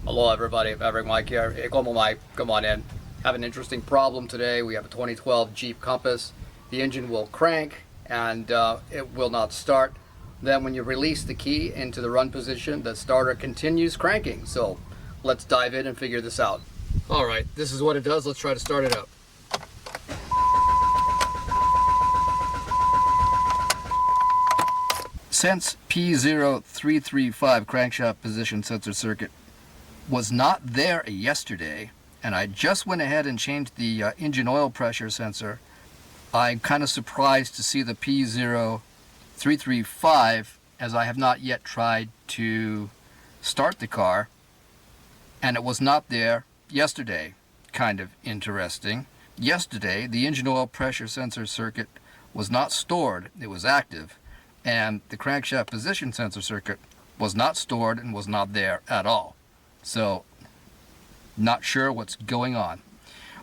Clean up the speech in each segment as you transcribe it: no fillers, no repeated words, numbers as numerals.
Hello everybody, Maverick Mike here. Hey, Global Mike, come on in. Have an interesting problem today. We have a 2012 Jeep Compass. The engine will crank and it will not start. Then when you release the key into the run position, the starter continues cranking. So let's dive in and figure this out. All right, this is what it does. Let's try to start it up. Since P0335 crankshaft position sensor circuit was not there yesterday, and I just went ahead and changed the engine oil pressure sensor, I'm kind of surprised to see the P0335, as I have not yet tried to start the car, and it was not there yesterday. Kind of interesting. Yesterday, the engine oil pressure sensor circuit was not stored, it was active, and the crankshaft position sensor circuit was not stored and was not there at all. So, not sure what's going on.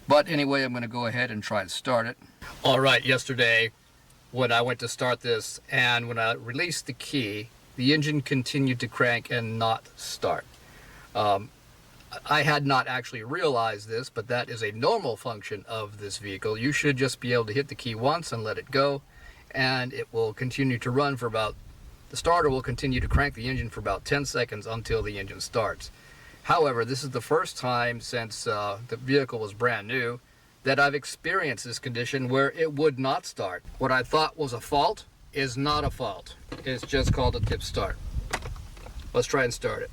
But anyway, I'm going to go ahead and try to start it. Alright, yesterday when I went to start this and when I released the key, the engine continued to crank and not start. I had not actually realized this, but that is a normal function of this vehicle. You should just be able to hit the key once and let it go, and it will continue to run for the starter will continue to crank the engine for about 10 seconds until the engine starts. However, this is the first time since the vehicle was brand new that I've experienced this condition where it would not start. What I thought was a fault is not a fault. It's just called a tip start. Let's try and start it.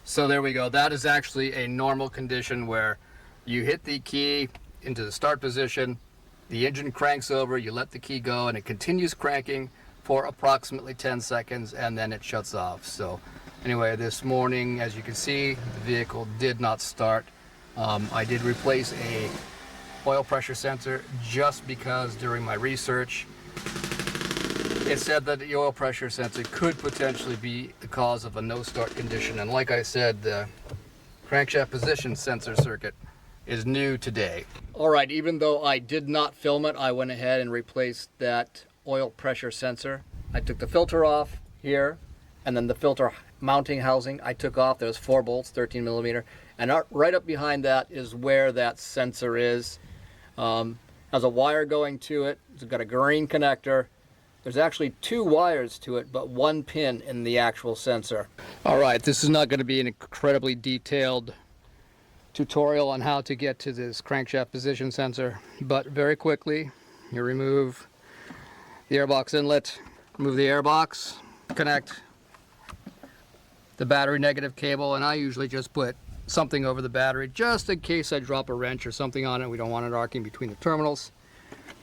So there we go. That is actually a normal condition where you hit the key into the start position, the engine cranks over, you let the key go, and it continues cranking for approximately 10 seconds, and then it shuts off. So anyway, this morning, as you can see, the vehicle did not start. I did replace a oil pressure sensor just because during my research, it said that the oil pressure sensor could potentially be the cause of a no-start condition. And like I said, the crankshaft position sensor circuit is new today. Alright, even though I did not film it, I went ahead and replaced that oil pressure sensor. I took the filter off here, and then the filter mounting housing I took off. There's 4 bolts, 13 millimeter, and right up behind that is where that sensor is. Has a wire going to it. It's got a green connector. There's actually 2 wires to it, but 1 pin in the actual sensor. Alright, this is not going to be an incredibly detailed tutorial on how to get to this crankshaft position sensor, but very quickly, you remove the airbox inlet, remove the airbox, connect the battery negative cable, and I usually just put something over the battery just in case I drop a wrench or something on it. We don't want it arcing between the terminals.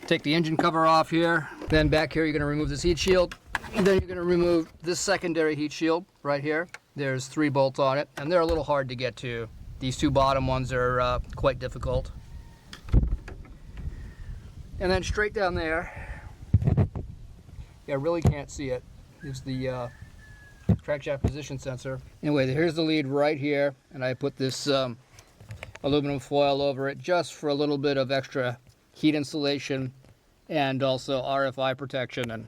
Take the engine cover off here. Then back here you're going to remove this heat shield. And then you're going to remove this secondary heat shield right here. There's 3 bolts on it, and they're a little hard to get to. These 2 bottom ones are quite difficult. And then straight down there, I really can't see it, is the crankshaft position sensor. Anyway, here's the lead right here, and I put this aluminum foil over it just for a little bit of extra heat insulation and also RFI protection, and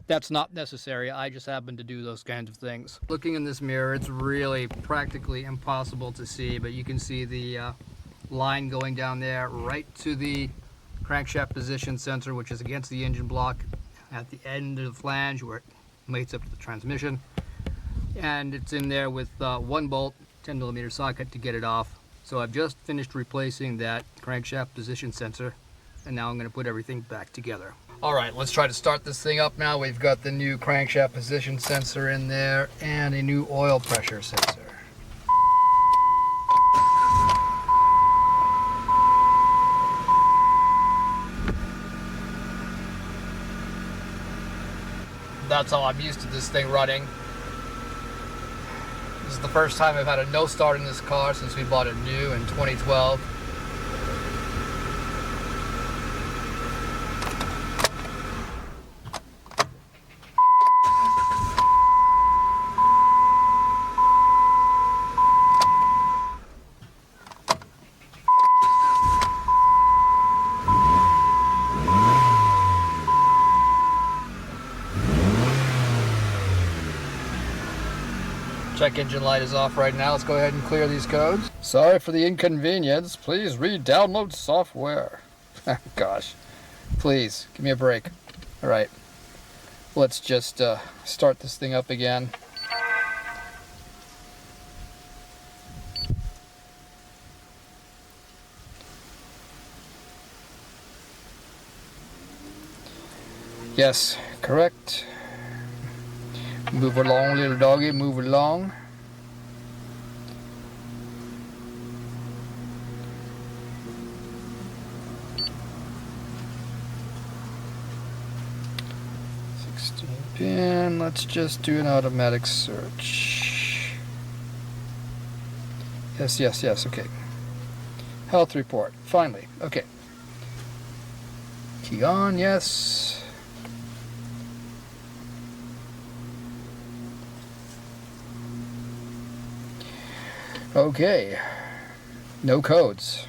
that's not necessary. I just happen to do those kinds of things. Looking in this mirror, it's really practically impossible to see, but you can see the line going down there right to the crankshaft position sensor, which is against the engine block at the end of the flange where it mates up to the transmission. And it's in there with 1 bolt, 10 millimeter socket to get it off. So I've just finished replacing that crankshaft position sensor, and now I'm going to put everything back together. Alright, let's try to start this thing up now. We've got the new crankshaft position sensor in there and a new oil pressure sensor. That's how I'm used to this thing running. This is the first time I've had a no start in this car since we bought it new in 2012. check engine light is off right now. Let's go ahead and clear these codes. Sorry for the inconvenience. Please re-download software. Gosh. Please, give me a break. All right. Let's just start this thing up again. Yes, correct. Move along, little doggy, move along. Pin, let's just do an automatic search. Yes, yes, yes, okay. Health report, finally, okay. Key on, yes. Okay, no codes.